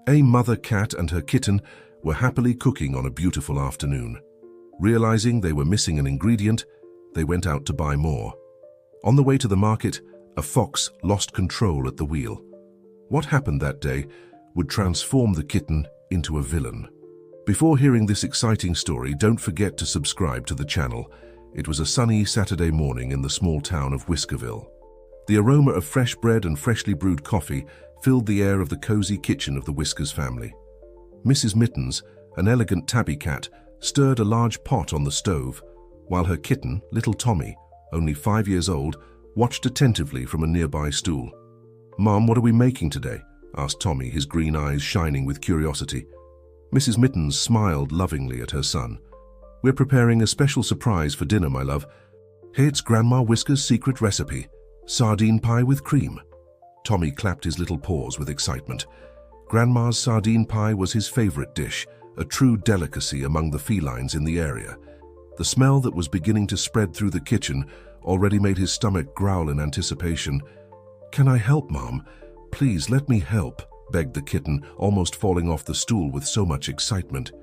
A mother cat and her kitten were happily cooking on a beautiful afternoon. Realizing they were missing an ingredient, they went out to buy more. On the way to the market, a fox lost control at the wheel. What happened that day would transform the kitten into a villain. Before hearing this exciting story, don't forget to subscribe to the channel. It was a sunny Saturday morning in the small town of Whiskerville. The aroma of fresh bread and freshly brewed coffee filled the air of the cozy kitchen of the Whiskers family. Mrs. Mittens, an elegant tabby cat, stirred a large pot on the stove, while her kitten, little Tommy, only 5 years old, watched attentively from a nearby stool. "Mom, what are we making today?" asked Tommy, his green eyes shining with curiosity. Mrs. Mittens smiled lovingly at her son. "We're preparing a special surprise for dinner, my love. Hey, it's Grandma Whisker's secret recipe, sardine pie with cream." Tommy clapped his little paws with excitement. Grandma's sardine pie was his favorite dish, a true delicacy among the felines in the area. The smell that was beginning to spread through the kitchen already made his stomach growl in anticipation. "Can I help, Mom? Please let me help," begged the kitten, almost falling off the stool with so much excitement.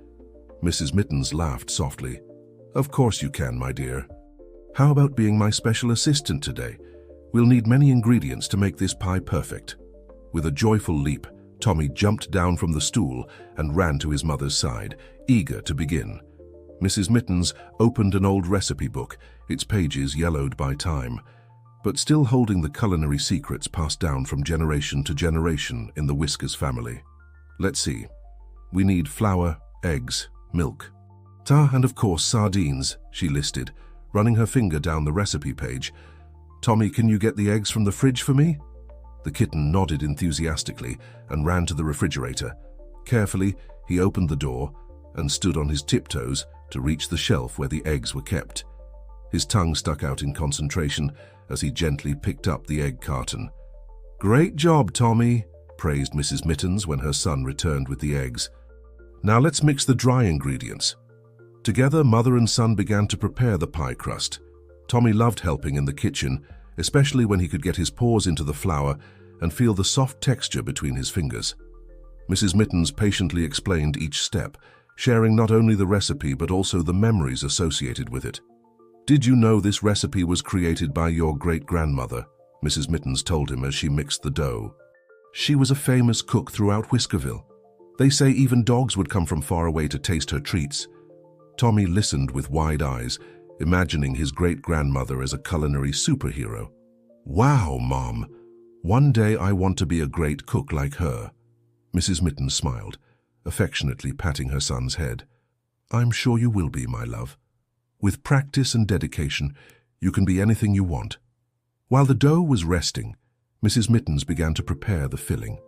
Mrs. Mittens laughed softly. "Of course you can, my dear. How about being my special assistant today? We'll need many ingredients to make this pie perfect." With a joyful leap, Tommy jumped down from the stool and ran to his mother's side, eager to begin. Mrs. Mittens opened an old recipe book, its pages yellowed by time, but still holding the culinary secrets passed down from generation to generation in the Whiskers family. "Let's see. We need flour, eggs, milk. And of course sardines," she listed, running her finger down the recipe page. "Tommy, can you get the eggs from the fridge for me?" The kitten nodded enthusiastically and ran to the refrigerator. Carefully, he opened the door and stood on his tiptoes to reach the shelf where the eggs were kept. His tongue stuck out in concentration as he gently picked up the egg carton. "Great job, Tommy," praised Mrs. Mittens when her son returned with the eggs. "Now let's mix the dry ingredients." Together, mother and son began to prepare the pie crust. Tommy loved helping in the kitchen, especially when he could get his paws into the flour and feel the soft texture between his fingers. Mrs. Mittens patiently explained each step, sharing not only the recipe but also the memories associated with it. "Did you know this recipe was created by your great-grandmother?" Mrs. Mittens told him as she mixed the dough. "She was a famous cook throughout Whiskerville. They say even dogs would come from far away to taste her treats." Tommy listened with wide eyes, imagining his great-grandmother as a culinary superhero. "Wow, Mom! One day I want to be a great cook like her." Mrs. Mittens smiled, affectionately patting her son's head. "I'm sure you will be, my love. With practice and dedication, you can be anything you want." While the dough was resting, Mrs. Mittens began to prepare the filling.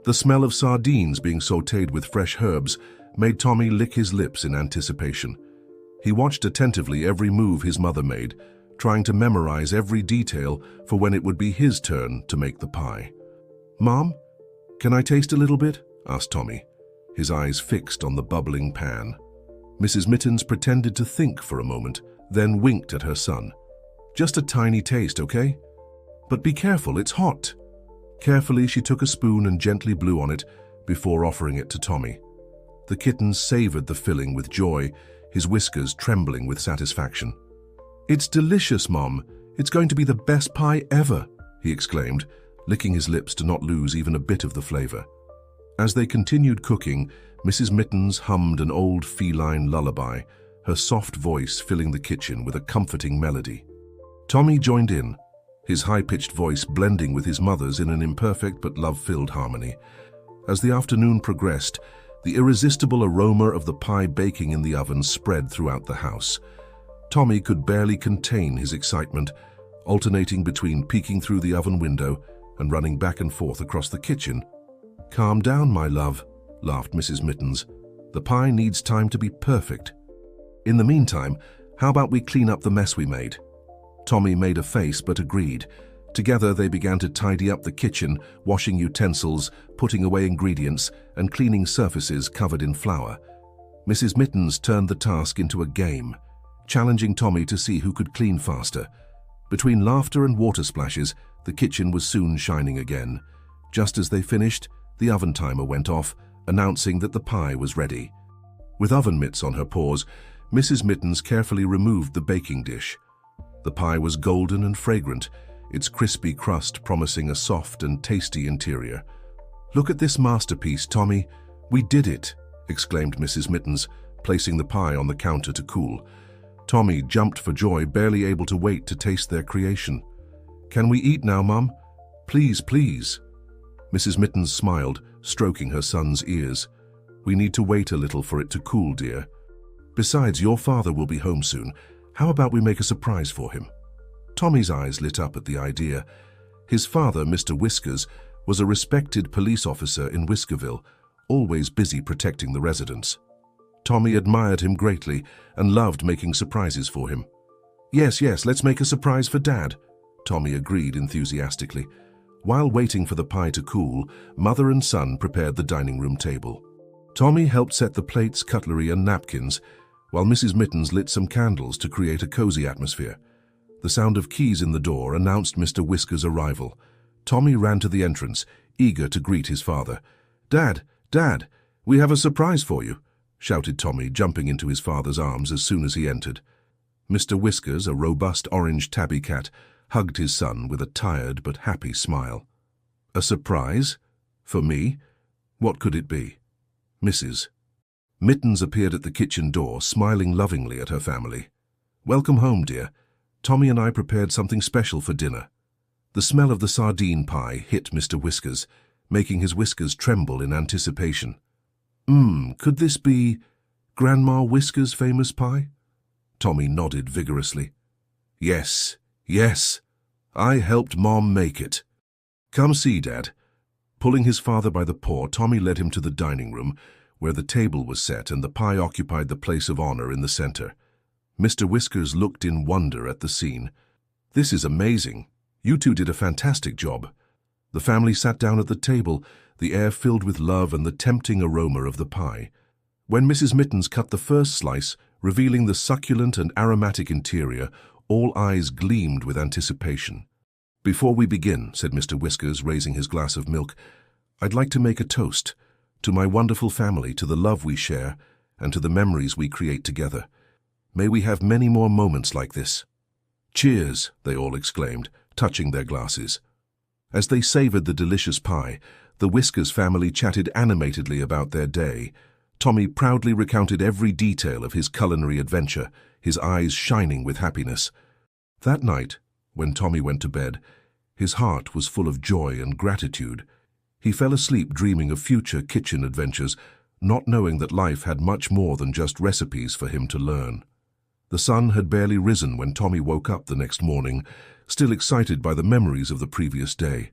The smell of sardines being sautéed with fresh herbs made Tommy lick his lips in anticipation. He watched attentively every move his mother made, trying to memorize every detail for when it would be his turn to make the pie. "Mom, can I taste a little bit?" asked Tommy, his eyes fixed on the bubbling pan. Mrs. Mittens pretended to think for a moment, then winked at her son. "Just a tiny taste, okay? But be careful, it's hot." Carefully, she took a spoon and gently blew on it before offering it to Tommy. The kitten savored the filling with joy, his whiskers trembling with satisfaction. "It's delicious, Mom. It's going to be the best pie ever," he exclaimed, licking his lips to not lose even a bit of the flavor. As they continued cooking, Mrs. Mittens hummed an old feline lullaby, her soft voice filling the kitchen with a comforting melody. Tommy joined in, his high-pitched voice blending with his mother's in an imperfect but love-filled harmony. As the afternoon progressed, the irresistible aroma of the pie baking in the oven spread throughout the house. Tommy could barely contain his excitement, alternating between peeking through the oven window and running back and forth across the kitchen. "Calm down, my love," laughed Mrs. Mittens. "The pie needs time to be perfect. In the meantime, how about we clean up the mess we made?" Tommy made a face but agreed. Together they began to tidy up the kitchen, washing utensils, putting away ingredients, and cleaning surfaces covered in flour. Mrs. Mittens turned the task into a game, challenging Tommy to see who could clean faster. Between laughter and water splashes, the kitchen was soon shining again. Just as they finished, the oven timer went off, announcing that the pie was ready. With oven mitts on her paws, Mrs. Mittens carefully removed the baking dish. The pie was golden and fragrant, its crispy crust promising a soft and tasty interior. "Look at this masterpiece, Tommy. We did it!" exclaimed Mrs. Mittens, placing the pie on the counter to cool. Tommy jumped for joy, barely able to wait to taste their creation. "Can we eat now, Mum? Please, please." Mrs. Mittens smiled, stroking her son's ears. "We need to wait a little for it to cool, dear. Besides, your father will be home soon. How about we make a surprise for him?" Tommy's eyes lit up at the idea. His father, Mr. Whiskers, was a respected police officer in Whiskerville, always busy protecting the residents. Tommy admired him greatly and loved making surprises for him. Yes, let's make a surprise for Dad," Tommy agreed enthusiastically. While waiting for the pie to cool, mother and son prepared the dining room table. Tommy helped set the plates, cutlery, and napkins, while Mrs. Mittens lit some candles to create a cozy atmosphere. The sound of keys in the door announced Mr. Whiskers' arrival. Tommy ran to the entrance, eager to greet his father. Dad, we have a surprise for you," shouted Tommy, jumping into his father's arms as soon as he entered. Mr. Whiskers, a robust orange tabby cat, hugged his son with a tired but happy smile. "A surprise? For me? What could it be?" Mrs. Mittens appeared at the kitchen door, smiling lovingly at her family. "Welcome home, dear. Tommy and I prepared something special for dinner." The smell of the sardine pie hit Mr. Whiskers, making his whiskers tremble in anticipation. Could this be Grandma Whiskers' famous pie?" Tommy nodded vigorously. Yes. I helped Mom make it." "Come see, Dad." Pulling his father by the paw, Tommy led him to the dining room, where the table was set and the pie occupied the place of honor in the center. Mr. Whiskers looked in wonder at the scene. "This is amazing. You two did a fantastic job." The family sat down at the table, the air filled with love and the tempting aroma of the pie. When Mrs. Mittens cut the first slice, revealing the succulent and aromatic interior, all eyes gleamed with anticipation. "Before we begin," said Mr. Whiskers, raising his glass of milk, "I'd like to make a toast to my wonderful family, to the love we share, and to the memories we create together. May we have many more moments like this." "Cheers," they all exclaimed, touching their glasses. As they savored the delicious pie, the Whiskers family chatted animatedly about their day. Tommy proudly recounted every detail of his culinary adventure, his eyes shining with happiness. That night, when Tommy went to bed, his heart was full of joy and gratitude. He fell asleep dreaming of future kitchen adventures, not knowing that life had much more than just recipes for him to learn. The sun had barely risen when Tommy woke up the next morning, still excited by the memories of the previous day.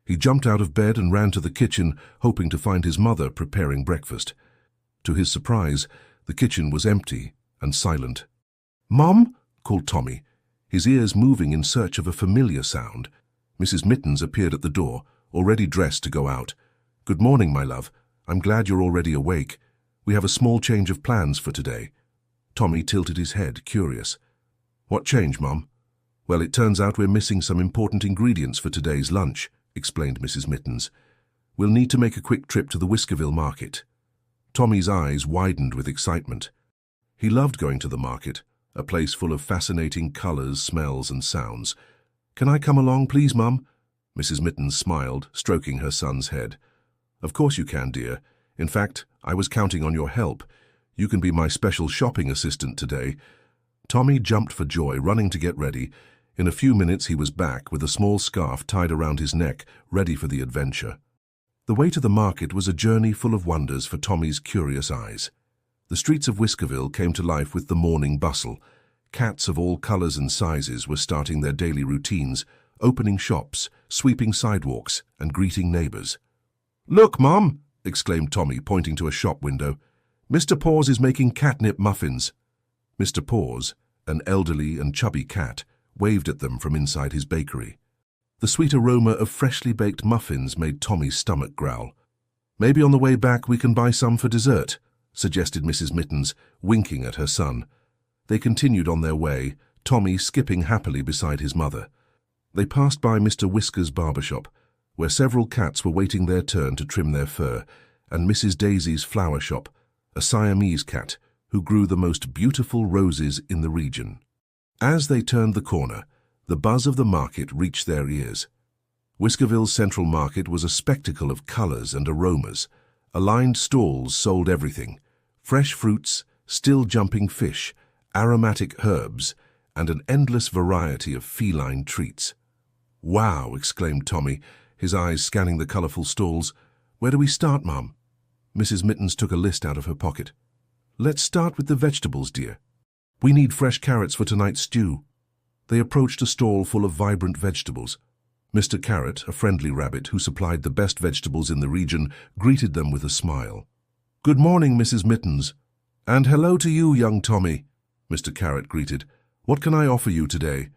He jumped out of bed and ran to the kitchen, hoping to find his mother preparing breakfast. To his surprise, the kitchen was empty and silent. "Mom?" called Tommy, his ears moving in search of a familiar sound. Mrs. Mittens appeared at the door, already dressed to go out. "Good morning, my love. I'm glad you're already awake. We have a small change of plans for today." Tommy tilted his head, curious. "What change, Mom?" "Well, it turns out we're missing some important ingredients for today's lunch," explained Mrs. Mittens. "We'll need to make a quick trip to the Whiskerville market." Tommy's eyes widened with excitement. He loved going to the market, a place full of fascinating colors, smells, and sounds. "Can I come along, please, Mum?" Mrs. Mittens smiled, stroking her son's head. "Of course you can, dear. In fact, I was counting on your help. You can be my special shopping assistant today." Tommy jumped for joy, running to get ready. In a few minutes he was back with a small scarf tied around his neck, ready for the adventure. The way to the market was a journey full of wonders for Tommy's curious eyes. The streets of Whiskerville came to life with the morning bustle. Cats of all colors and sizes were starting their daily routines, opening shops, sweeping sidewalks, and greeting neighbors. "Look, Mom!" exclaimed Tommy, pointing to a shop window. "Mr. Paws is making catnip muffins." Mr. Paws, an elderly and chubby cat, waved at them from inside his bakery. The sweet aroma of freshly baked muffins made Tommy's stomach growl. "Maybe on the way back we can buy some for dessert," suggested Mrs. Mittens, winking at her son. They continued on their way, Tommy skipping happily beside his mother. They passed by Mr. Whiskers' barbershop, where several cats were waiting their turn to trim their fur, and Mrs. Daisy's flower shop, a Siamese cat who grew the most beautiful roses in the region. As they turned the corner, the buzz of the market reached their ears. Whiskerville's Central Market was a spectacle of colors and aromas. Aligned stalls sold everything: fresh fruits, still-jumping fish, aromatic herbs, and an endless variety of feline treats. "Wow!" exclaimed Tommy, his eyes scanning the colorful stalls. "Where do we start, Mum?" Mrs. Mittens took a list out of her pocket. "Let's start with the vegetables, dear. We need fresh carrots for tonight's stew." They approached a stall full of vibrant vegetables. Mr. Carrot, a friendly rabbit who supplied the best vegetables in the region, greeted them with a smile. "Good morning, Mrs. Mittens." "And hello to you, young Tommy," Mr. Carrot greeted. "What can I offer you today?"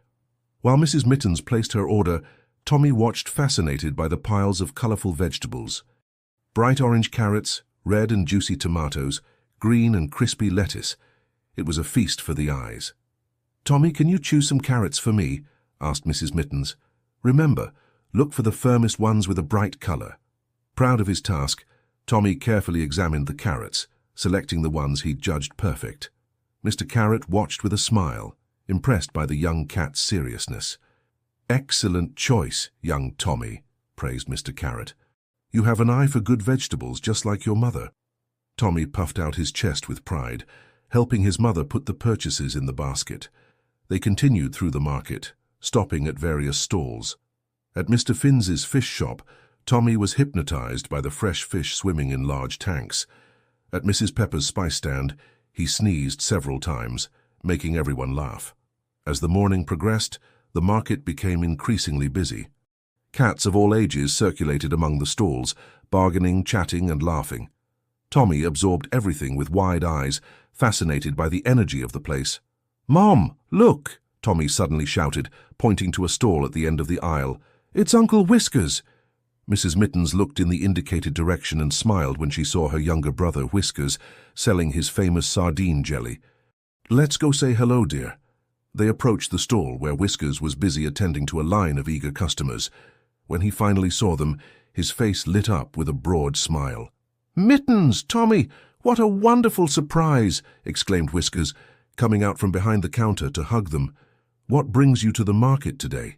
While Mrs. Mittens placed her order, Tommy watched fascinated by the piles of colorful vegetables. Bright orange carrots, red and juicy tomatoes, green and crispy lettuce. It was a feast for the eyes. "Tommy, can you choose some carrots for me?" asked Mrs. Mittens. "Remember, look for the firmest ones with a bright color." Proud of his task, Tommy carefully examined the carrots, selecting the ones he'd judged perfect. Mr. Carrot watched with a smile, impressed by the young cat's seriousness. "Excellent choice, young Tommy," praised Mr. Carrot. "You have an eye for good vegetables, just like your mother." Tommy puffed out his chest with pride, helping his mother put the purchases in the basket. They continued through the market, stopping at various stalls. At Mr. Finns's fish shop, Tommy was hypnotized by the fresh fish swimming in large tanks. At Mrs. Pepper's spice stand, he sneezed several times, making everyone laugh. As the morning progressed, the market became increasingly busy. Cats of all ages circulated among the stalls, bargaining, chatting, and laughing. Tommy absorbed everything with wide eyes, fascinated by the energy of the place. "Mom, look!" Tommy suddenly shouted, pointing to a stall at the end of the aisle. "It's Uncle Whiskers!" Mrs. Mittens looked in the indicated direction and smiled when she saw her younger brother, Whiskers, selling his famous sardine jelly. "Let's go say hello, dear." They approached the stall where Whiskers was busy attending to a line of eager customers. When he finally saw them, his face lit up with a broad smile. "Mittens, Tommy, what a wonderful surprise!" exclaimed Whiskers, coming out from behind the counter to hug them. "What brings you to the market today?"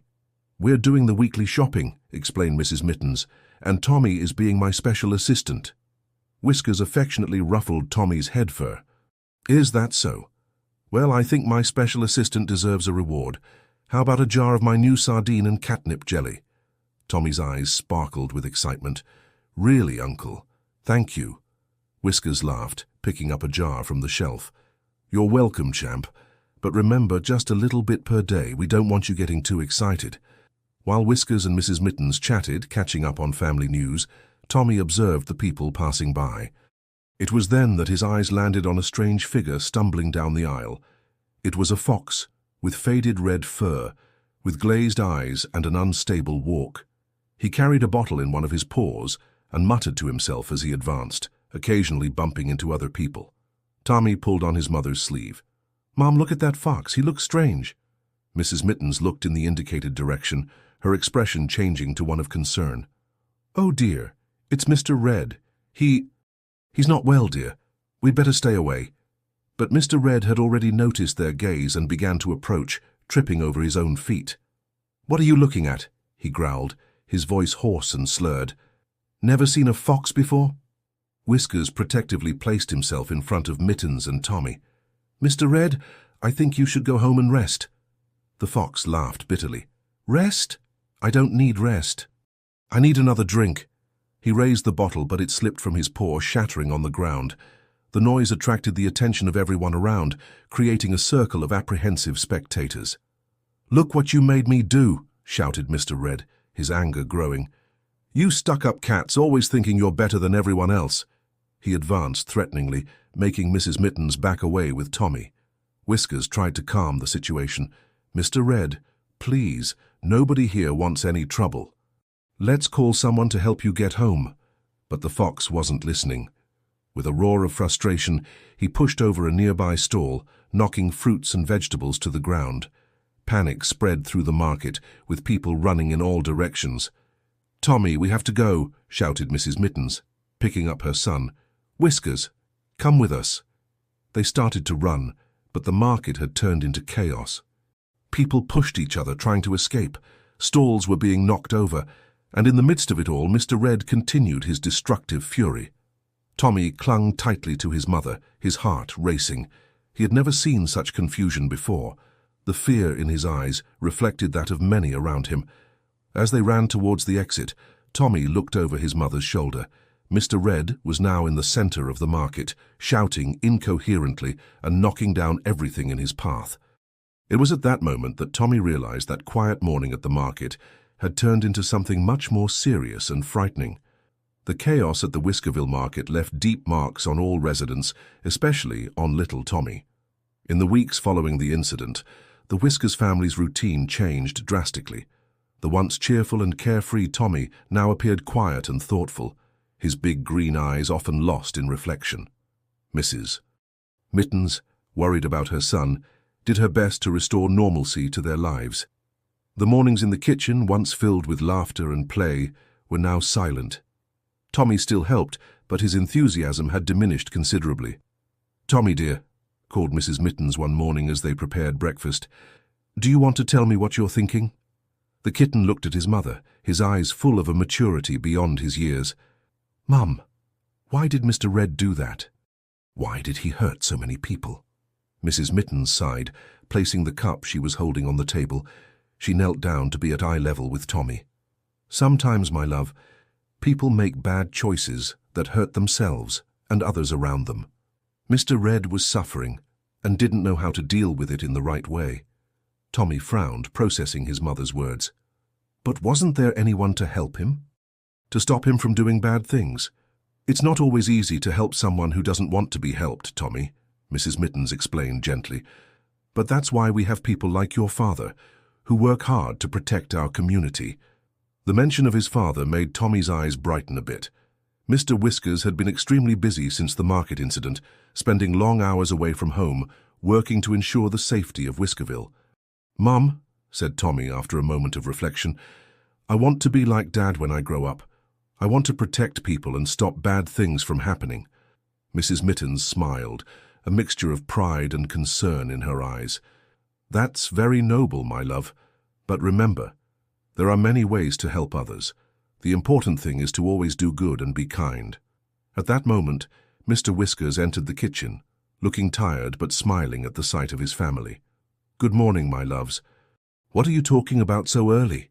"We're doing the weekly shopping," explained Mrs. Mittens, "and Tommy is being my special assistant." Whiskers affectionately ruffled Tommy's head fur. "Is that so? Well, I think my special assistant deserves a reward. How about a jar of my new sardine and catnip jelly?" Tommy's eyes sparkled with excitement. "Really, Uncle? Thank you." Whiskers laughed, picking up a jar from the shelf. "You're welcome, champ. But remember, just a little bit per day. We don't want you getting too excited." While Whiskers and Mrs. Mittens chatted, catching up on family news, Tommy observed the people passing by. It was then that his eyes landed on a strange figure stumbling down the aisle. It was a fox, with faded red fur, with glazed eyes and an unstable walk. He carried a bottle in one of his paws and muttered to himself as he advanced, occasionally bumping into other people. Tommy pulled on his mother's sleeve. "Mom, look at that fox. He looks strange." Mrs. Mittens looked in the indicated direction, her expression changing to one of concern. "Oh dear, it's Mr. Red. He's not well, dear. We'd better stay away." But Mr. Red had already noticed their gaze and began to approach, tripping over his own feet. "What are you looking at?" he growled, his voice hoarse and slurred. "Never seen a fox before?" Whiskers protectively placed himself in front of Mittens and Tommy. "Mr. Red, I think you should go home and rest." The fox laughed bitterly. "Rest? I don't need rest. I need another drink." He raised the bottle, but it slipped from his paw, shattering on the ground. The noise attracted the attention of everyone around, creating a circle of apprehensive spectators. "Look what you made me do," shouted Mr. Red, his anger growing. "You stuck-up cats, always thinking you're better than everyone else." He advanced threateningly, making Mrs. Mittens back away with Tommy. Whiskers tried to calm the situation. "Mr. Red, please, nobody here wants any trouble. Let's call someone to help you get home." But the fox wasn't listening. With a roar of frustration, he pushed over a nearby stall, knocking fruits and vegetables to the ground. Panic spread through the market, with people running in all directions. "Tommy, we have to go," shouted Mrs. Mittens. picking up her son. "Whiskers, come with us." They started to run, but the market had turned into chaos. People pushed each other, trying to escape. Stalls were being knocked over, and in the midst of it all, Mr. Red continued his destructive fury. Tommy clung tightly to his mother, his heart racing. He had never seen such confusion before. The fear in his eyes reflected that of many around him. As they ran towards the exit, Tommy looked over his mother's shoulder. Mr. Red was now in the center of the market, shouting incoherently and knocking down everything in his path. It was at that moment that Tommy realized that quiet morning at the market had turned into something much more serious and frightening. The chaos at the Whiskerville market left deep marks on all residents, especially on little Tommy. In the weeks following the incident, the Whiskers family's routine changed drastically. The once cheerful and carefree Tommy now appeared quiet and thoughtful, his big green eyes often lost in reflection. Mrs. Mittens, worried about her son, did her best to restore normalcy to their lives. The mornings in the kitchen, once filled with laughter and play, were now silent. Tommy still helped, but his enthusiasm had diminished considerably. "Tommy, dear," called Mrs. Mittens one morning as they prepared breakfast, "do you want to tell me what you're thinking?" The kitten looked at his mother, his eyes full of a maturity beyond his years. "Mum, why did Mr. Red do that? Why did he hurt so many people?" Mrs. Mittens sighed, placing the cup she was holding on the table. She knelt down to be at eye level with Tommy. "Sometimes, my love, people make bad choices that hurt themselves and others around them. Mr. Red was suffering and didn't know how to deal with it in the right way." Tommy frowned, processing his mother's words. "But wasn't there anyone to help him? To stop him from doing bad things? It's not always easy to help someone who doesn't want to be helped, Tommy," Mrs. Mittens explained gently. "But that's why we have people like your father, who work hard to protect our community." The mention of his father made Tommy's eyes brighten a bit. Mr. Whiskers had been extremely busy since the market incident, spending long hours away from home, working to ensure the safety of Whiskerville. "Mum," said Tommy after a moment of reflection, "I want to be like Dad when I grow up. I want to protect people and stop bad things from happening." Mrs. Mittens smiled, a mixture of pride and concern in her eyes. "That's very noble, my love. But remember, there are many ways to help others. The important thing is to always do good and be kind." At that moment, Mr. Whiskers entered the kitchen, looking tired but smiling at the sight of his family. "Good morning, my loves. What are you talking about so early?"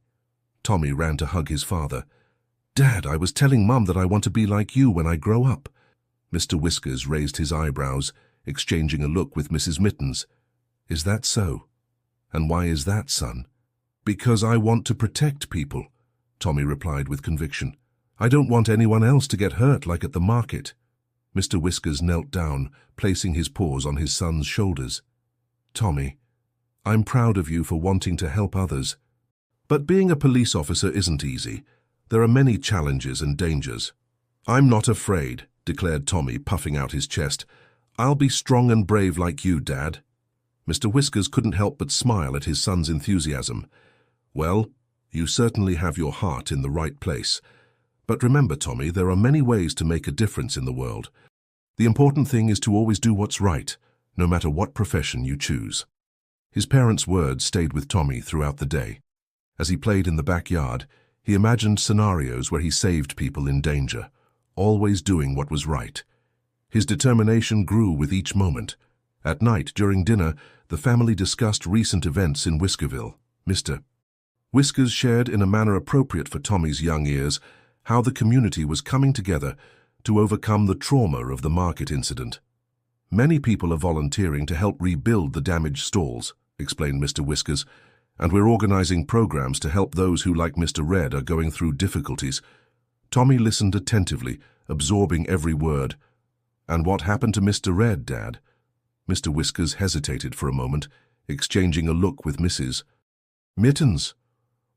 Tommy ran to hug his father. "Dad, I was telling Mum that I want to be like you when I grow up." Mr. Whiskers raised his eyebrows, exchanging a look with Mrs. Mittens. "Is that so? And why is that, son?" "Because I want to protect people," Tommy replied with conviction. "I don't want anyone else to get hurt like at the market." Mr. Whiskers knelt down, placing his paws on his son's shoulders. "Tommy, I'm proud of you for wanting to help others. But being a police officer isn't easy. There are many challenges and dangers." "I'm not afraid," declared Tommy, puffing out his chest. "I'll be strong and brave like you, Dad." Mr. Whiskers couldn't help but smile at his son's enthusiasm. "Well, you certainly have your heart in the right place. But remember, Tommy, there are many ways to make a difference in the world. The important thing is to always do what's right, no matter what profession you choose." His parents' words stayed with Tommy throughout the day. As he played in the backyard, he imagined scenarios where he saved people in danger, always doing what was right. His determination grew with each moment. At night, during dinner, the family discussed recent events in Whiskerville. Mr. Whiskers shared in a manner appropriate for Tommy's young ears how the community was coming together to overcome the trauma of the market incident. "Many people are volunteering to help rebuild the damaged stalls," explained Mr. Whiskers, "and we're organizing programs to help those who, like Mr. Red, are going through difficulties." Tommy listened attentively, absorbing every word. "And what happened to Mr. Red, Dad?" Mr. Whiskers hesitated for a moment, exchanging a look with Mrs. Mittens.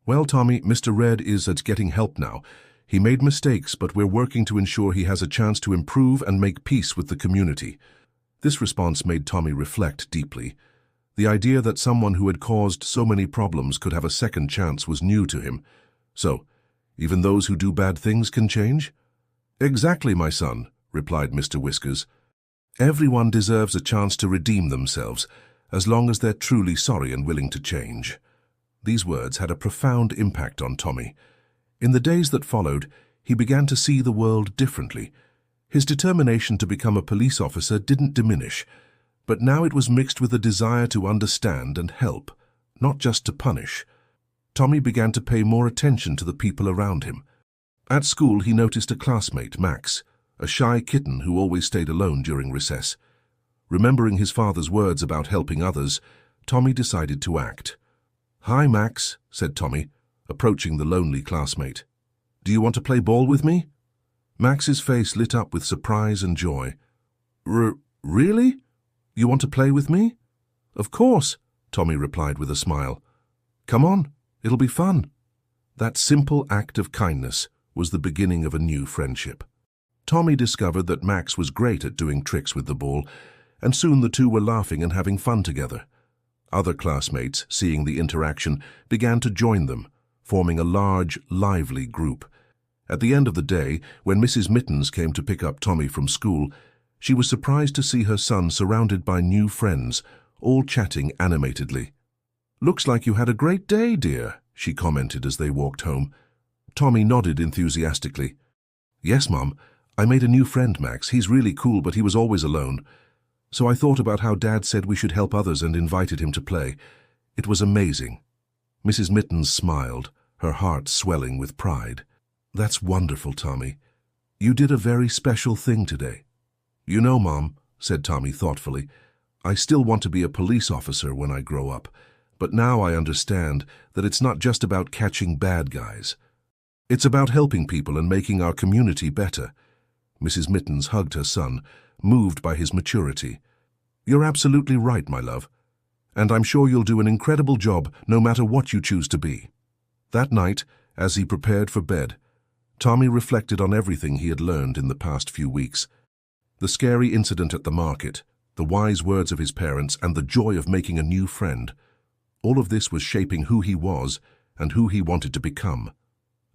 "Well, Tommy, Mr. Red is getting help now. He made mistakes, but we're working to ensure he has a chance to improve and make peace with the community." This response made Tommy reflect deeply. The idea that someone who had caused so many problems could have a second chance was new to him. So, even those who do bad things can change? "Exactly, my son," replied Mr. Whiskers. "Everyone deserves a chance to redeem themselves, as long as they're truly sorry and willing to change." These words had a profound impact on Tommy. In the days that followed, he began to see the world differently. His determination to become a police officer didn't diminish, but now it was mixed with a desire to understand and help, not just to punish. Tommy began to pay more attention to the people around him. At school, he noticed a classmate, Max, a shy kitten who always stayed alone during recess. Remembering his father's words about helping others, Tommy decided to act. "Hi, Max," said Tommy, approaching the lonely classmate. "Do you want to play ball with me?" Max's face lit up with surprise and joy. Really? You want to play with me?" "Of course," Tommy replied with a smile. "Come on, it'll be fun." That simple act of kindness was the beginning of a new friendship. Tommy discovered that Max was great at doing tricks with the ball, and soon the two were laughing and having fun together. Other classmates, seeing the interaction, began to join them, forming a large, lively group. At the end of the day, when Mrs. Mittens came to pick up Tommy from school, she was surprised to see her son surrounded by new friends, all chatting animatedly. "Looks like you had a great day, dear," she commented as they walked home. Tommy nodded enthusiastically. "Yes, Mum. I made a new friend, Max. He's really cool, but he was always alone. So I thought about how Dad said we should help others and invited him to play. It was amazing." Mrs. Mittens smiled, her heart swelling with pride. "That's wonderful, Tommy. You did a very special thing today." "You know, Mom," said Tommy thoughtfully, "I still want to be a police officer when I grow up, but now I understand that it's not just about catching bad guys. It's about helping people and making our community better." Mrs. Mittens hugged her son, moved by his maturity. "You're absolutely right, my love, and I'm sure you'll do an incredible job no matter what you choose to be." That night, as he prepared for bed, Tommy reflected on everything he had learned in the past few weeks. The scary incident at the market, the wise words of his parents, and the joy of making a new friend. All of this was shaping who he was and who he wanted to become.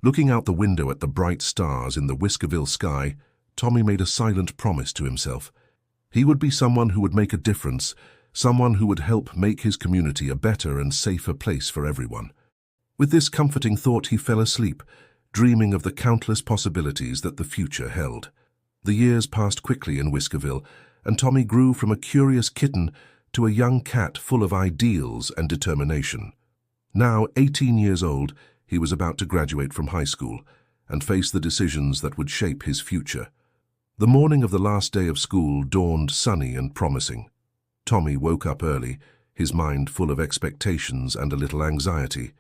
Looking out the window at the bright stars in the Whiskerville sky, Tommy made a silent promise to himself. He would be someone who would make a difference, someone who would help make his community a better and safer place for everyone. With this comforting thought, he fell asleep, dreaming of the countless possibilities that the future held. The years passed quickly in Whiskerville, and Tommy grew from a curious kitten to a young cat full of ideals and determination. Now, 18 years old, he was about to graduate from high school and face the decisions that would shape his future. The morning of the last day of school dawned sunny and promising. Tommy woke up early, his mind full of expectations and a little anxiety.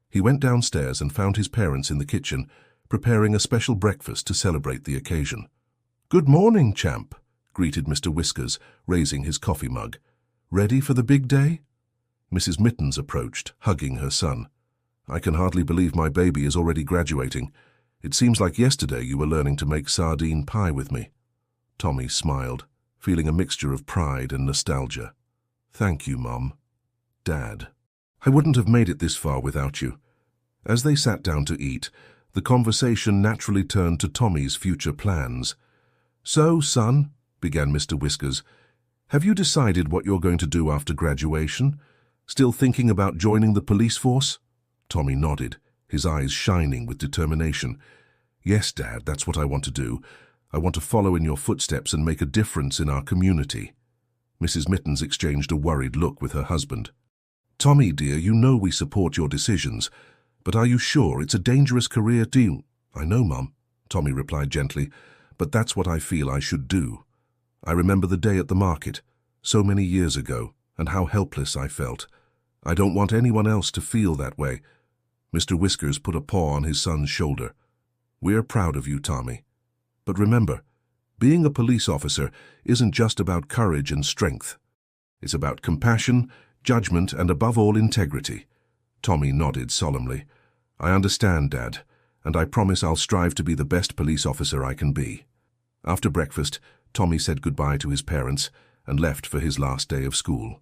He went downstairs and found his parents in the kitchen, preparing a special breakfast to celebrate the occasion. "Good morning, champ," greeted Mr. Whiskers, raising his coffee mug. "Ready for the big day?" Mrs. Mittens approached, hugging her son. "I can hardly believe my baby is already graduating. It seems like yesterday you were learning to make sardine pie with me." Tommy smiled, feeling a mixture of pride and nostalgia. "Thank you, Mom. Dad. I wouldn't have made it this far without you." As they sat down to eat, the conversation naturally turned to Tommy's future plans. "So, son," began Mr. Whiskers, "have you decided what you're going to do after graduation? Still thinking about joining the police force?" Tommy nodded, his eyes shining with determination. "Yes, Dad, that's what I want to do. I want to follow in your footsteps and make a difference in our community." Mrs. Mittens exchanged a worried look with her husband. "Tommy, dear, you know we support your decisions, but are you sure it's a dangerous career to—" "I know, Mum," Tommy replied gently, "but that's what I feel I should do. I remember the day at the market, so many years ago, and how helpless I felt. I don't want anyone else to feel that way." Mr. Whiskers put a paw on his son's shoulder. "We're proud of you, Tommy. But remember, being a police officer isn't just about courage and strength. It's about compassion, judgment, and above all, integrity." Tommy nodded solemnly. "I understand, Dad, and I promise I'll strive to be the best police officer I can be." After breakfast, Tommy said goodbye to his parents and left for his last day of school.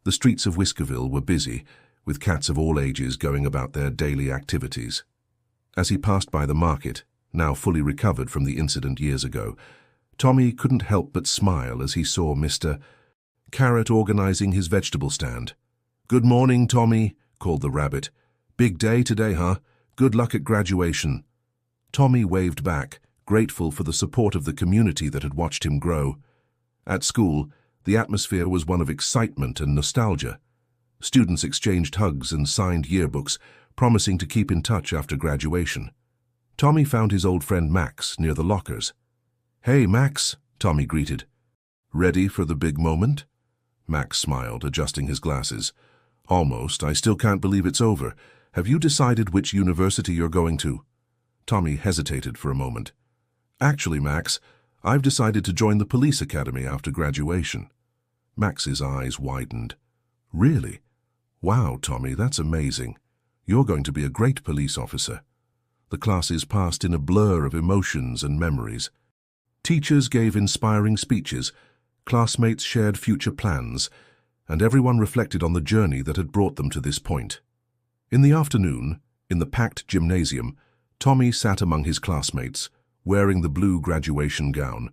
The streets of Whiskerville were busy, with cats of all ages going about their daily activities. As he passed by the market, now fully recovered from the incident years ago. Tommy couldn't help but smile as he saw Mr. Carrot organizing his vegetable stand. "Good morning, Tommy," called the rabbit. "Big day today, huh? Good luck at graduation." Tommy waved back, grateful for the support of the community that had watched him grow. At school, the atmosphere was one of excitement and nostalgia. Students exchanged hugs and signed yearbooks, promising to keep in touch after graduation. Tommy found his old friend Max near the lockers. "Hey, Max," Tommy greeted. "Ready for the big moment?" Max smiled, adjusting his glasses. "Almost. I still can't believe it's over. Have you decided which university you're going to?" Tommy hesitated for a moment. "Actually, Max, I've decided to join the police academy after graduation." Max's eyes widened. "Really? Wow, Tommy, that's amazing. You're going to be a great police officer." The classes passed in a blur of emotions and memories. Teachers gave inspiring speeches, classmates shared future plans, and everyone reflected on the journey that had brought them to this point. In the afternoon, in the packed gymnasium, Tommy sat among his classmates, wearing the blue graduation gown.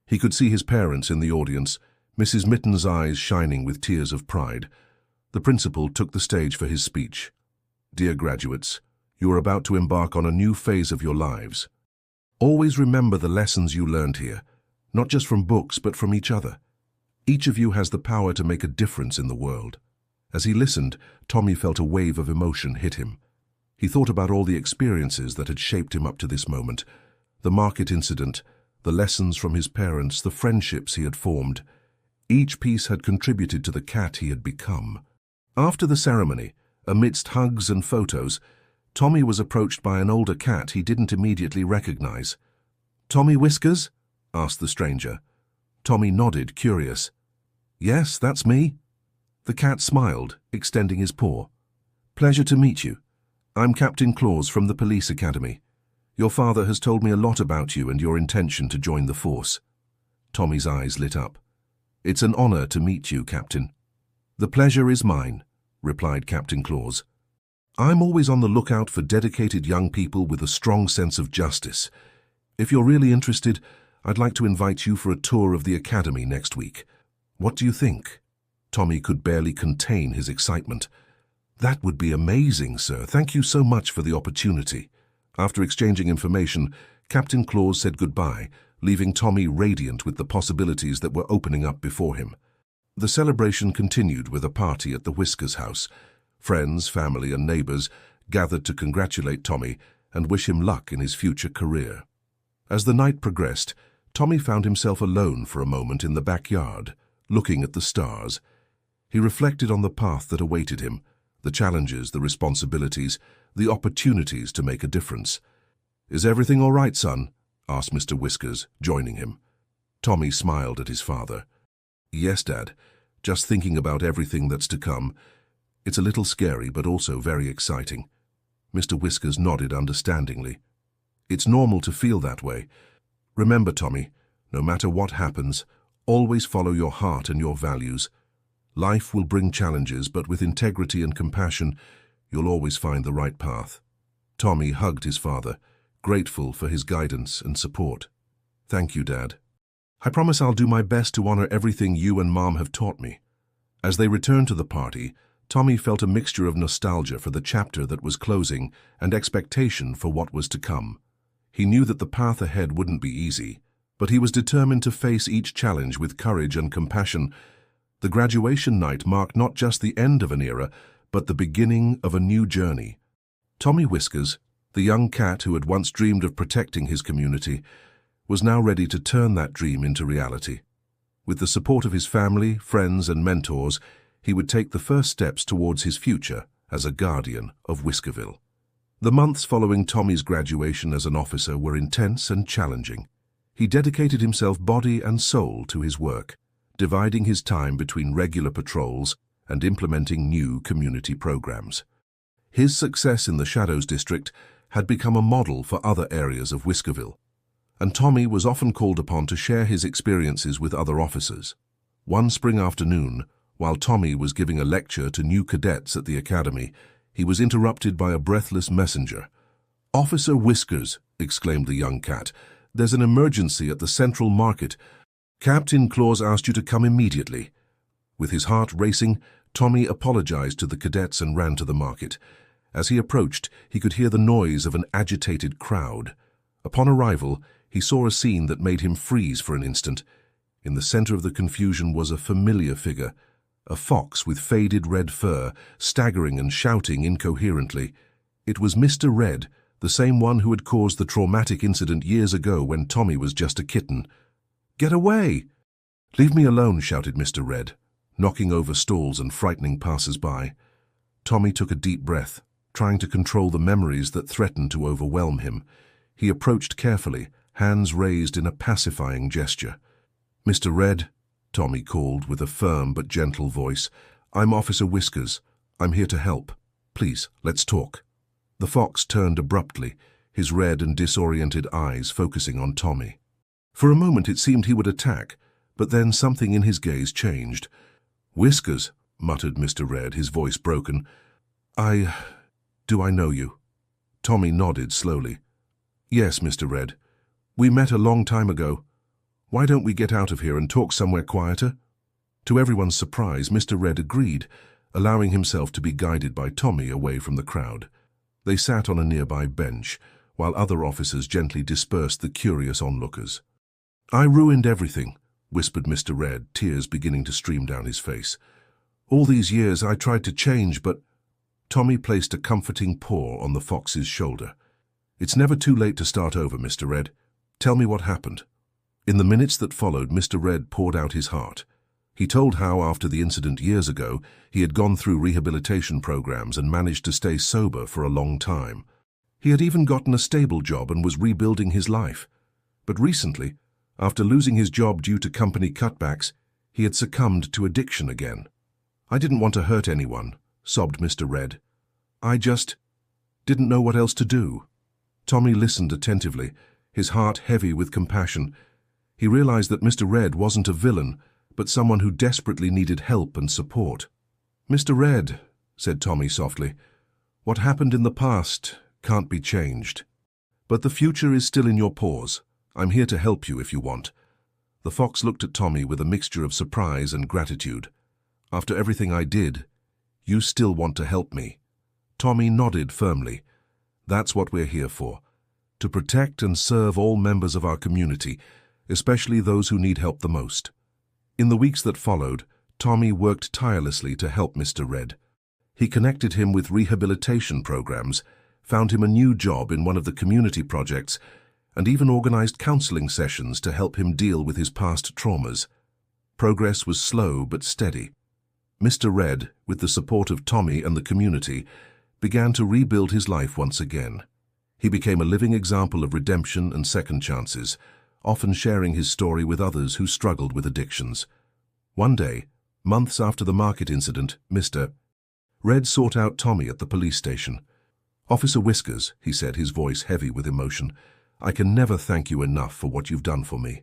He could see his parents in the audience, Mrs. Mitten's eyes shining with tears of pride. The principal took the stage for his speech. "Dear graduates, you are about to embark on a new phase of your lives. Always remember the lessons you learned here, not just from books but from each other. Each of you has the power to make a difference in the world." As he listened, Tommy felt a wave of emotion hit him. He thought about all the experiences that had shaped him up to this moment, the market incident, the lessons from his parents, the friendships he had formed. Each piece had contributed to the cat he had become. After the ceremony, amidst hugs and photos, Tommy was approached by an older cat he didn't immediately recognize. "Tommy Whiskers?" asked the stranger. Tommy nodded, curious. "Yes, that's me." The cat smiled, extending his paw. "Pleasure to meet you. I'm Captain Claus from the Police Academy. Your father has told me a lot about you and your intention to join the force." Tommy's eyes lit up. "It's an honor to meet you, Captain." "The pleasure is mine," replied Captain Claus. "I'm always on the lookout for dedicated young people with a strong sense of justice. If you're really interested, I'd like to invite you for a tour of the academy next week. What do you think?" Tommy could barely contain his excitement. "That would be amazing, sir. Thank you so much for the opportunity." After exchanging information, Captain Claus said goodbye, leaving Tommy radiant with the possibilities that were opening up before him. The celebration continued with a party at the Whiskers house. Friends, family, and neighbors gathered to congratulate Tommy and wish him luck in his future career. As the night progressed, Tommy found himself alone for a moment in the backyard, looking at the stars. He reflected on the path that awaited him, the challenges, the responsibilities, the opportunities to make a difference. "Is everything all right, son?" asked Mr. Whiskers, joining him. Tommy smiled at his father. "Yes, Dad. Just thinking about everything that's to come. It's a little scary, but also very exciting." Mr. Whiskers nodded understandingly. "It's normal to feel that way. Remember, Tommy, no matter what happens, always follow your heart and your values. Life will bring challenges, but with integrity and compassion, you'll always find the right path." Tommy hugged his father, grateful for his guidance and support. "Thank you, Dad. I promise I'll do my best to honor everything you and Mom have taught me." As they returned to the party, Tommy felt a mixture of nostalgia for the chapter that was closing and expectation for what was to come. He knew that the path ahead wouldn't be easy, but he was determined to face each challenge with courage and compassion. The graduation night marked not just the end of an era, but the beginning of a new journey. Tommy Whiskers, the young cat who had once dreamed of protecting his community, was now ready to turn that dream into reality. With the support of his family, friends, and mentors, he would take the first steps towards his future as a guardian of Whiskerville. The months following Tommy's graduation as an officer were intense and challenging. He dedicated himself body and soul to his work, dividing his time between regular patrols and implementing new community programs. His success in the Shadows District had become a model for other areas of Whiskerville, and Tommy was often called upon to share his experiences with other officers. One spring afternoon, while Tommy was giving a lecture to new cadets at the academy, he was interrupted by a breathless messenger. "Officer Whiskers," exclaimed the young cat, "there's an emergency at the Central Market. Captain Claus asked you to come immediately." With his heart racing, Tommy apologized to the cadets and ran to the market. As he approached, he could hear the noise of an agitated crowd. Upon arrival, he saw a scene that made him freeze for an instant. In the center of the confusion was a familiar figure, a fox with faded red fur, staggering and shouting incoherently. It was Mr. Red, the same one who had caused the traumatic incident years ago when Tommy was just a kitten. "Get away!" "Leave me alone," shouted Mr. Red, knocking over stalls and frightening passers-by. Tommy took a deep breath, trying to control the memories that threatened to overwhelm him. He approached carefully, hands raised in a pacifying gesture. "Mr. Red," Tommy called with a firm but gentle voice, "I'm Officer Whiskers. I'm here to help. Please, let's talk." The fox turned abruptly, his red and disoriented eyes focusing on Tommy. For a moment it seemed he would attack, but then something in his gaze changed. "Whiskers," muttered Mr. Red, his voice broken. Do I know you?" Tommy nodded slowly. "Yes, Mr. Red. We met a long time ago. Why don't we get out of here and talk somewhere quieter?" To everyone's surprise, Mr. Red agreed, allowing himself to be guided by Tommy away from the crowd. They sat on a nearby bench, while other officers gently dispersed the curious onlookers. "I ruined everything," whispered Mr. Red, tears beginning to stream down his face. "All these years I tried to change, but—" Tommy placed a comforting paw on the fox's shoulder. "It's never too late to start over, Mr. Red. Tell me what happened." In the minutes that followed, Mr. Red poured out his heart. He told how, after the incident years ago, he had gone through rehabilitation programs and managed to stay sober for a long time. He had even gotten a stable job and was rebuilding his life. But recently, after losing his job due to company cutbacks, he had succumbed to addiction again. "I didn't want to hurt anyone," sobbed Mr. Red. "I just didn't know what else to do." Tommy listened attentively, his heart heavy with compassion. He realized that Mr. Red wasn't a villain, but someone who desperately needed help and support. "Mr. Red," said Tommy softly, "what happened in the past can't be changed. But the future is still in your paws. I'm here to help you if you want." The fox looked at Tommy with a mixture of surprise and gratitude. "After everything I did, you still want to help me?" Tommy nodded firmly. "That's what we're here for, to protect and serve all members of our community, especially those who need help the most." In the weeks that followed, Tommy worked tirelessly to help Mr. Red. He connected him with rehabilitation programs, found him a new job in one of the community projects, and even organized counseling sessions to help him deal with his past traumas. Progress was slow but steady. Mr. Red, with the support of Tommy and the community, began to rebuild his life once again. He became a living example of redemption and second chances, often sharing his story with others who struggled with addictions. One day, months after the market incident, Mr. Red sought out Tommy at the police station. "Officer Whiskers," he said, his voice heavy with emotion, "I can never thank you enough for what you've done for me.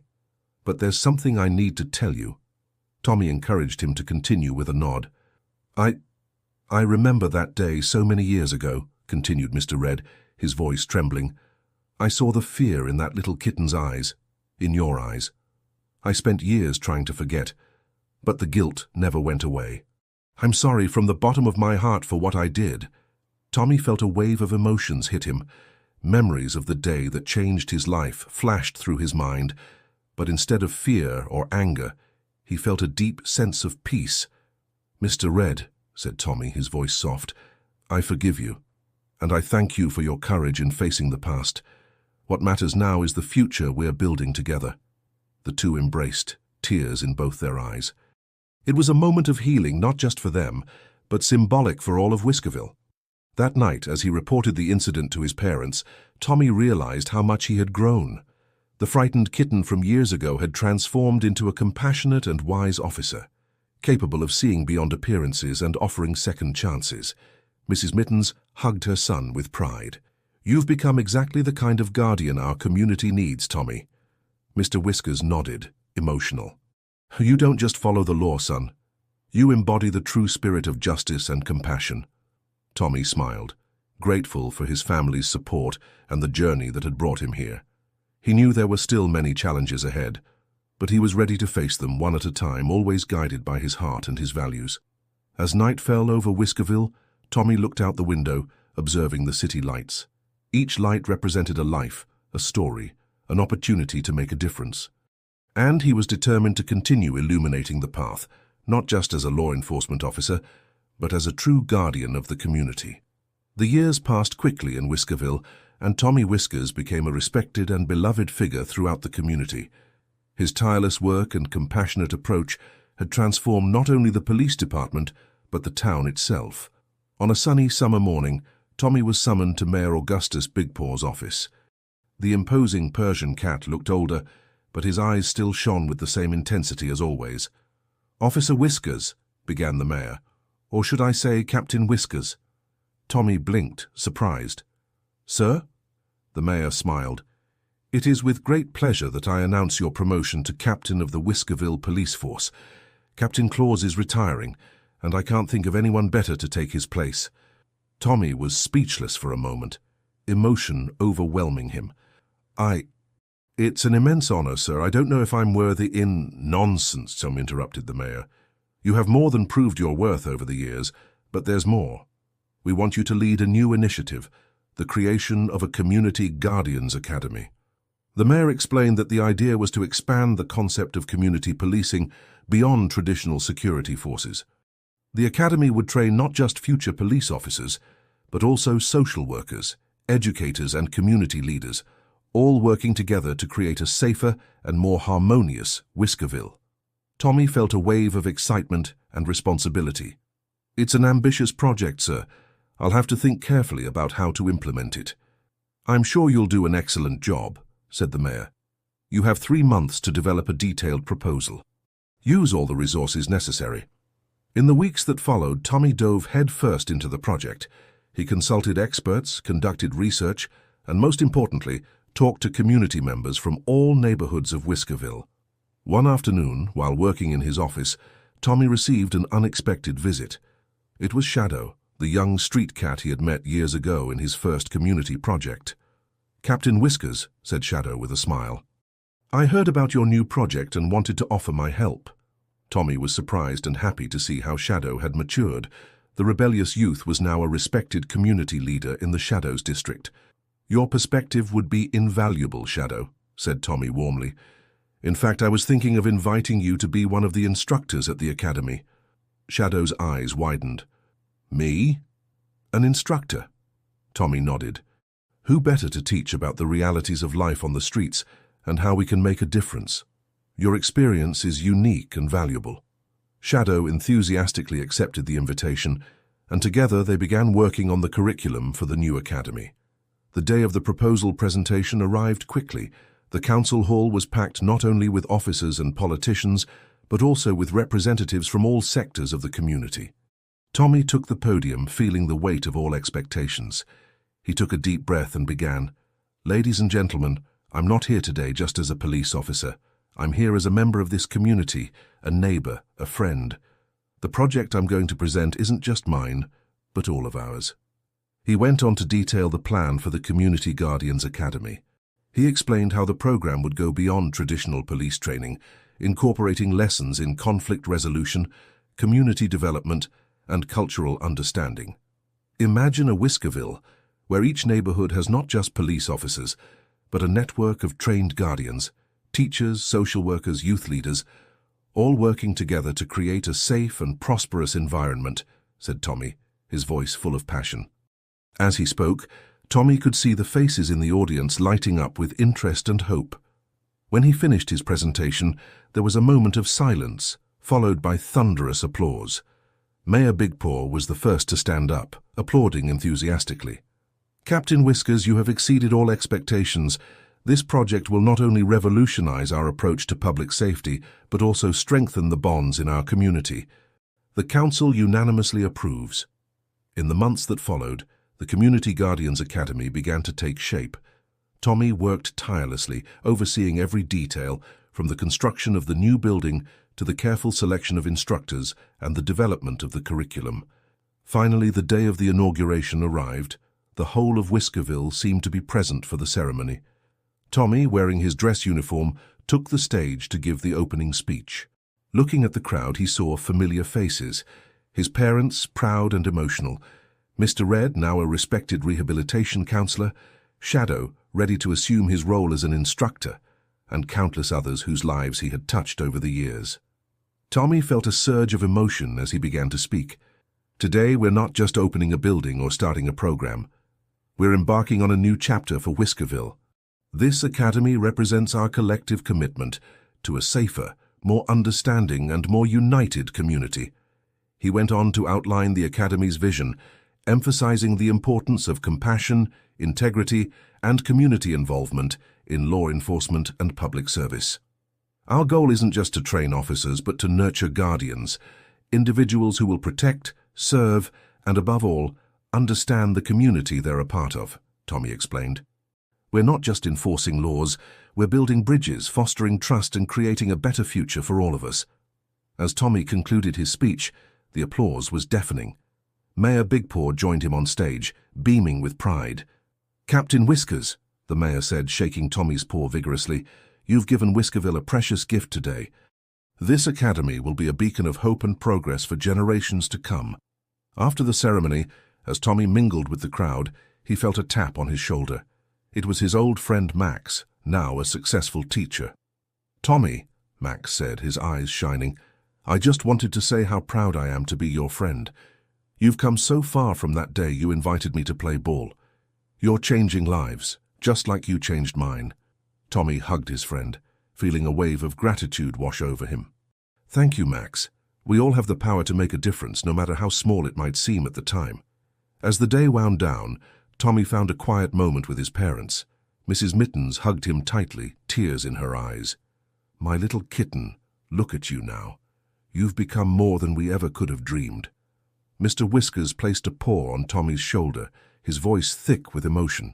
But there's something I need to tell you." Tommy encouraged him to continue with a nod. I remember that day so many years ago," continued Mr. Red, his voice trembling. "I saw the fear in that little kitten's eyes, in your eyes. I spent years trying to forget, but the guilt never went away. I'm sorry from the bottom of my heart for what I did." Tommy felt a wave of emotions hit him. Memories of the day that changed his life flashed through his mind, but instead of fear or anger, he felt a deep sense of peace. "Mr. Red," said Tommy, his voice soft, "I forgive you, and I thank you for your courage in facing the past. What matters now is the future we're building together." The two embraced, tears in both their eyes. It was a moment of healing not just for them, but symbolic for all of Whiskerville. That night, as he reported the incident to his parents, Tommy realized how much he had grown. The frightened kitten from years ago had transformed into a compassionate and wise officer, capable of seeing beyond appearances and offering second chances. Mrs. Mittens hugged her son with pride. "You've become exactly the kind of guardian our community needs, Tommy." Mr. Whiskers nodded, emotional. "You don't just follow the law, son. You embody the true spirit of justice and compassion." Tommy smiled. grateful for his family's support and the journey that had brought him here. He knew there were still many challenges ahead, but he was ready to face them one at a time, always guided by his heart and his values. As night fell over Whiskerville, Tommy looked out the window, observing the city lights. Each light represented a life, a story, an opportunity to make a difference. And he was determined to continue illuminating the path, not just as a law enforcement officer, but as a true guardian of the community. The years passed quickly in Whiskerville, and Tommy Whiskers became a respected and beloved figure throughout the community. His tireless work and compassionate approach had transformed not only the police department, but the town itself. On a sunny summer morning, Tommy was summoned to Mayor Augustus Bigpaw's office. The imposing Persian cat looked older, but his eyes still shone with the same intensity as always. "Officer Whiskers," began the mayor. "Or should I say Captain Whiskers?" Tommy blinked, surprised. "Sir?" The mayor smiled. "It is with great pleasure that I announce your promotion to captain of the Whiskerville Police Force. Captain Claus is retiring, and I can't think of anyone better to take his place." Tommy was speechless for a moment, emotion overwhelming him. It's an immense honor, sir. I don't know if I'm worthy in—" "Nonsense," Tom interrupted the mayor. "You have more than proved your worth over the years, but there's more. We want you to lead a new initiative, the creation of a Community Guardians Academy." The mayor explained that the idea was to expand the concept of community policing beyond traditional security forces. The academy would train not just future police officers, but also social workers, educators, and community leaders, all working together to create a safer and more harmonious Whiskerville. Tommy felt a wave of excitement and responsibility. "It's an ambitious project, sir. I'll have to think carefully about how to implement it." "I'm sure you'll do an excellent job," said the mayor. "You have 3 months to develop a detailed proposal. Use all the resources necessary." In the weeks that followed, Tommy dove headfirst into the project. He consulted experts, conducted research, and most importantly, talked to community members from all neighborhoods of Whiskerville. One afternoon, while working in his office, Tommy received an unexpected visit. It was Shadow, the young street cat he had met years ago in his first community project. "Captain Whiskers," said Shadow with a smile. "I heard about your new project and wanted to offer my help." Tommy was surprised and happy to see how Shadow had matured. The rebellious youth was now a respected community leader in the Shadows district. "Your perspective would be invaluable, Shadow," said Tommy warmly. "In fact, I was thinking of inviting you to be one of the instructors at the academy." Shadow's eyes widened. "Me? An instructor?" Tommy nodded. "Who better to teach about the realities of life on the streets and how we can make a difference? Your experience is unique and valuable." Shadow enthusiastically accepted the invitation, and together they began working on the curriculum for the new academy. The day of the proposal presentation arrived quickly. The council hall was packed not only with officers and politicians, but also with representatives from all sectors of the community. Tommy took the podium, feeling the weight of all expectations. He took a deep breath and began, "Ladies and gentlemen, I'm not here today just as a police officer. I'm here as a member of this community, a neighbor, a friend. The project I'm going to present isn't just mine, but all of ours." He went on to detail the plan for the Community Guardians Academy. He explained how the program would go beyond traditional police training, incorporating lessons in conflict resolution, community development, and cultural understanding. Imagine a Whiskerville, where each neighborhood has not just police officers, but a network of trained guardians, teachers, social workers, youth leaders, all working together to create a safe and prosperous environment, said Tommy, his voice full of passion. As he spoke, Tommy could see the faces in the audience lighting up with interest and hope. When he finished his presentation, there was a moment of silence, followed by thunderous applause. Mayor Bigpaw was the first to stand up, applauding enthusiastically. "Captain Whiskers, you have exceeded all expectations. This project will not only revolutionize our approach to public safety, but also strengthen the bonds in our community. The council unanimously approves." In the months that followed, the Community Guardians Academy began to take shape. Tommy worked tirelessly, overseeing every detail, from the construction of the new building to the careful selection of instructors and the development of the curriculum. Finally, the day of the inauguration arrived. the whole of Whiskerville seemed to be present for the ceremony. Tommy, wearing his dress uniform, took the stage to give the opening speech. Looking at the crowd, he saw familiar faces. His parents, proud and emotional. Mr. Red, now a respected rehabilitation counselor. Shadow, ready to assume his role as an instructor. And countless others whose lives he had touched over the years. Tommy felt a surge of emotion as he began to speak. Today, we're not just opening a building or starting a program. We're embarking on a new chapter for Whiskerville. This academy represents our collective commitment to a safer, more understanding and more united community. He went on to outline the academy's vision, emphasizing the importance of compassion, integrity, and community involvement in law enforcement and public service. Our goal isn't just to train officers, but to nurture guardians, individuals who will protect, serve, and above all, understand the community they're a part of, Tommy explained. We're not just enforcing laws, we're building bridges, fostering trust, and creating a better future for all of us. As Tommy concluded his speech, the applause was deafening. Mayor Bigpaw joined him on stage, beaming with pride. "Captain Whiskers," the mayor said, shaking Tommy's paw vigorously, "you've given Whiskerville a precious gift today. This academy will be a beacon of hope and progress for generations to come." After the ceremony, as Tommy mingled with the crowd, he felt a tap on his shoulder. It was his old friend Max, now a successful teacher. "Tommy," Max said, his eyes shining, "I just wanted to say how proud I am to be your friend. You've come so far from that day you invited me to play ball. You're changing lives, just like you changed mine." Tommy hugged his friend, feeling a wave of gratitude wash over him. "Thank you, Max. We all have the power to make a difference, no matter how small it might seem at the time." As the day wound down, Tommy found a quiet moment with his parents. Mrs. Mittens hugged him tightly, tears in her eyes. "My little kitten, look at you now. You've become more than we ever could have dreamed." Mr. Whiskers placed a paw on Tommy's shoulder, his voice thick with emotion.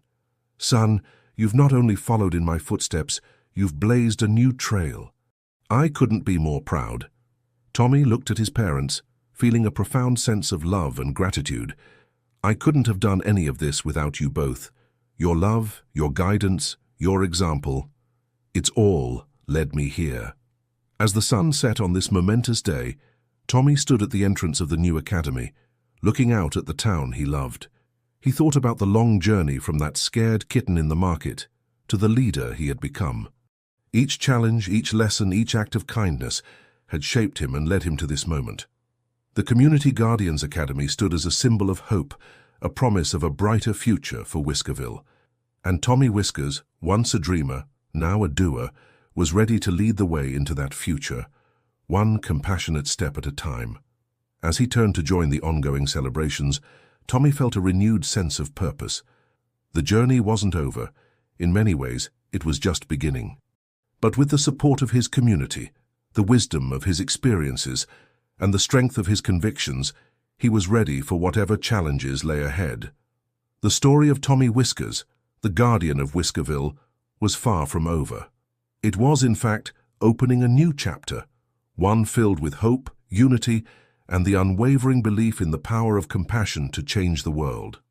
"Son, you've not only followed in my footsteps, you've blazed a new trail. I couldn't be more proud." Tommy looked at his parents, feeling a profound sense of love and gratitude. "I couldn't have done any of this without you both. Your love, your guidance, your example, it's all led me here." As the sun set on this momentous day, Tommy stood at the entrance of the new academy, looking out at the town he loved. He thought about the long journey from that scared kitten in the market to the leader he had become. Each challenge, each lesson, each act of kindness had shaped him and led him to this moment. The Community Guardians Academy stood as a symbol of hope, a promise of a brighter future for Whiskerville. And Tommy Whiskers, once a dreamer, now a doer, was ready to lead the way into that future, one compassionate step at a time. As he turned to join the ongoing celebrations, Tommy felt a renewed sense of purpose. The journey wasn't over. In many ways, it was just beginning. But with the support of his community, the wisdom of his experiences, and the strength of his convictions, he was ready for whatever challenges lay ahead. The story of Tommy Whiskers, the guardian of Whiskerville, was far from over. It was, in fact, opening a new chapter, one filled with hope, unity, and the unwavering belief in the power of compassion to change the world.